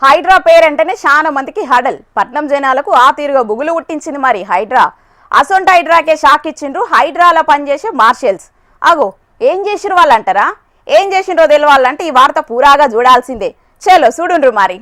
హైడ్రా పేరంటేనే చాలా మందికి హడల్. పట్నం జనాలకు ఆ తీరుగా బుగులు పుట్టించింది మరి హైడ్రా. అసొంటి హైడ్రాకే షాక్ ఇచ్చిండ్రు హైడ్రాలో పనిచేసే మార్షల్స్. అగో ఏం చేసిరు వాళ్ళు అంటారా? ఏం చేసిండ్రో తెలియాలంటే ఈ వార్త పూరాగా చూడాల్సిందే. చలో చూడుండ్రు మరి.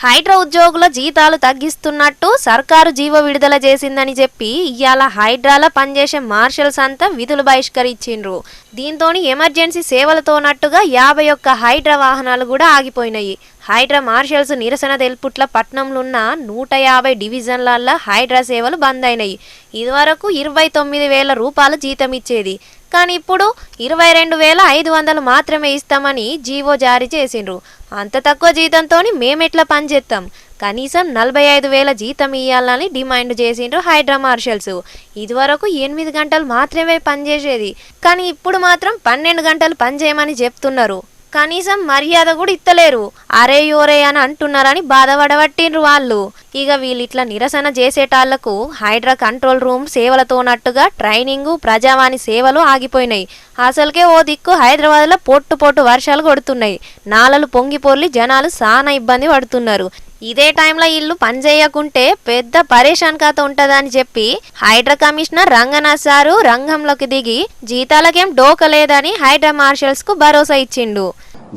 హైడ్రా ఉద్యోగుల జీతాలు తగ్గిస్తున్నట్టు సర్కారు జీవో విడుదల చేసిందని చెప్పి ఇవాళ హైడ్రాలో పనిచేసే మార్షల్స్ అంతా విధులు బహిష్కరించిండ్రు. దీంతో ఎమర్జెన్సీ సేవలతోనట్టుగా 51 హైడ్రా వాహనాలు కూడా ఆగిపోయినాయి. హైడ్రా మార్షల్స్ నిరసన తెలుపుట్ల పట్నంలో ఉన్న 150 డివిజన్ల హైడ్రా సేవలు బంద్ అయినాయి. ఇదివరకు 29,000 రూపాయల జీతం ఇచ్చేది, కానీ ఇప్పుడు 22,500 మాత్రమే ఇస్తామని జీవో జారీ చేసిండ్రు. అంత తక్కువ జీతంతో మేమెట్లా పనిచేస్తాం, కనీసం 45,000 జీతం ఇవ్వాలని డిమాండ్ చేసిండ్రు హైడ్రా మార్షల్స్. ఇదివరకు 8 గంటలు మాత్రమే పనిచేసేది, కానీ ఇప్పుడు మాత్రం 12 గంటలు పనిచేయమని చెప్తున్నారు. కనీసం మర్యాద కూడా ఇత్తలేరు. అరే యోరే అని అంటున్నారని బాధపడబట్టిండ్రు వాళ్ళు. ఇక వీళ్ళిట్లా నిరసన చేసేటాళ్లకు హైడ్రా కంట్రోల్ రూమ్ సేవలతోనట్టుగా ట్రైనింగు, ప్రజావాణి సేవలు ఆగిపోయినాయి. అసలుకే ఓ దిక్కు హైదరాబాద్లో పొట్టు వర్షాలు కొడుతున్నాయి. నాలలు పొంగిపోర్లి జనాలు చాలా ఇబ్బంది పడుతున్నారు. ఇదే టైంలో ఇల్లు పనిచేయకుంటే పెద్ద పరేషాన్ కథ ఉంటుందని చెప్పి హైడ్రా కమిషనర్ రంగనాథ్ సారు రంగంలోకి దిగి జీతాలకేం డోకలేదని హైడ్రా మార్షల్స్ కు భరోసా ఇచ్చిండు.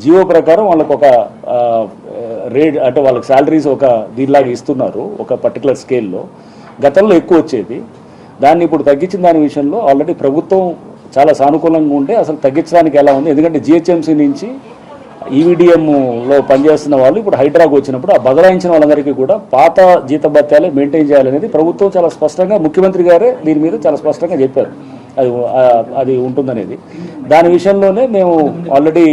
జియో ప్రకారం వాళ్ళకు ఒక రేట్ అంటే వాళ్ళకి శాలరీస్ ఒక దీనిలాగా ఇస్తున్నారు ఒక పర్టికులర్ స్కేల్లో. గతంలో ఎక్కువ వచ్చేది, దాన్ని ఇప్పుడు తగ్గించిన దాని విషయంలో ఆల్రెడీ ప్రభుత్వం చాలా సానుకూలంగా ఉంటే అసలు తగ్గించడానికి ఎలా ఉంది, ఎందుకంటే జిహెచ్ఎంసీ నుంచి ఈవీడిఎంలో పనిచేస్తున్న వాళ్ళు ఇప్పుడు హైడ్రాకు వచ్చినప్పుడు ఆ బదలాయించిన వాళ్ళందరికీ కూడా పాత జీతభత్యాలే మెయింటైన్ చేయాలనేది ప్రభుత్వం చాలా స్పష్టంగా, ముఖ్యమంత్రి గారే దీని మీద చాలా స్పష్టంగా చెప్పారు. అది ఉంటుందనేది. దాని విషయంలోనే మేము ఆల్రెడీ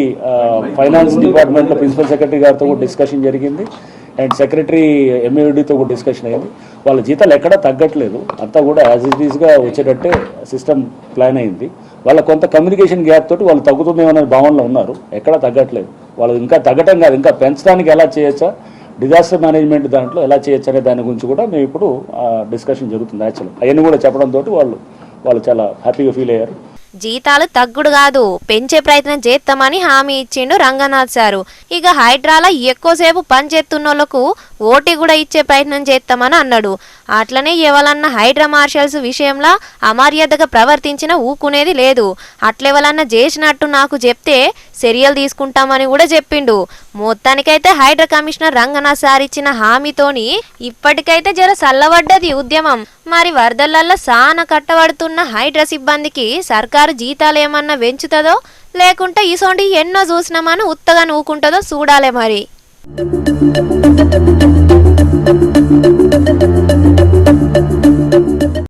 ఫైనాన్స్ డిపార్ట్మెంట్లో ప్రిన్సిపల్ సెక్రటరీ గారితో కూడా డిస్కషన్ జరిగింది, అండ్ సెక్రటరీ ఎంఏడితో కూడా డిస్కషన్ అయ్యింది. వాళ్ళ జీతాలు ఎక్కడా తగ్గట్లేదు, అంతా కూడా యాజ్ ఇట్ ఈస్గా వచ్చేటట్టే సిస్టమ్ ప్లాన్ అయింది. వాళ్ళ కొంత కమ్యూనికేషన్ గ్యాప్ తోటి వాళ్ళు తగ్గుతుందేమనే భావనలో ఉన్నారు, ఎక్కడా తగ్గట్లేదు. వాళ్ళు ఇంకా తగ్గటం కాదు, ఇంకా పెంచడానికి ఎలా చేయొచ్చా, డిజాస్టర్ మేనేజ్మెంట్ దాంట్లో ఎలా చేయొచ్చు అనే దాని గురించి కూడా మేము ఇప్పుడు డిస్కషన్ జరుగుతుంది. యాక్చువల్గా అవన్నీ కూడా చెప్పడంతో వాళ్ళు చాలా హ్యాపీగా ఫీల్ అయ్యారు. జీతాలు తగ్గుడు కాదు, పెంచే ప్రయత్నం చేస్తామని హామీ ఇచ్చిండు రంగనాథ్ సారు. ఇక హైడ్రాలో ఎక్కువసేపు పనిచేస్తున్నోళ్లకు ఓటీ కూడా ఇచ్చే ప్రయత్నం చేస్తామని అన్నాడు. అట్లనే ఎవరన్నా హైడ్రా మార్షల్స్ విషయంలో అమర్యాదగా ప్రవర్తించిన ఊకునేది లేదు. అట్లెవరన్నా చేసినట్టు నాకు చెప్తే చర్యలు తీసుకుంటామని కూడా చెప్పిండు. మొత్తానికైతే హైడ్రా కమిషనర్ రంగనాథ్ సార్ ఇచ్చిన హామీతోని ఇప్పటికైతే జర చల్లబడ్డది ఉద్యమం. మరి వరదలల్లో సాన కట్టబడుతున్న హైడ్రా సిబ్బందికి సర్కారు జీతాలు ఏమన్నా పెంచుతుందో, లేకుంటే ఇసోంటి ఎన్నో చూసినామని ఉత్తగా నూకుంటుందో చూడాలే మరి.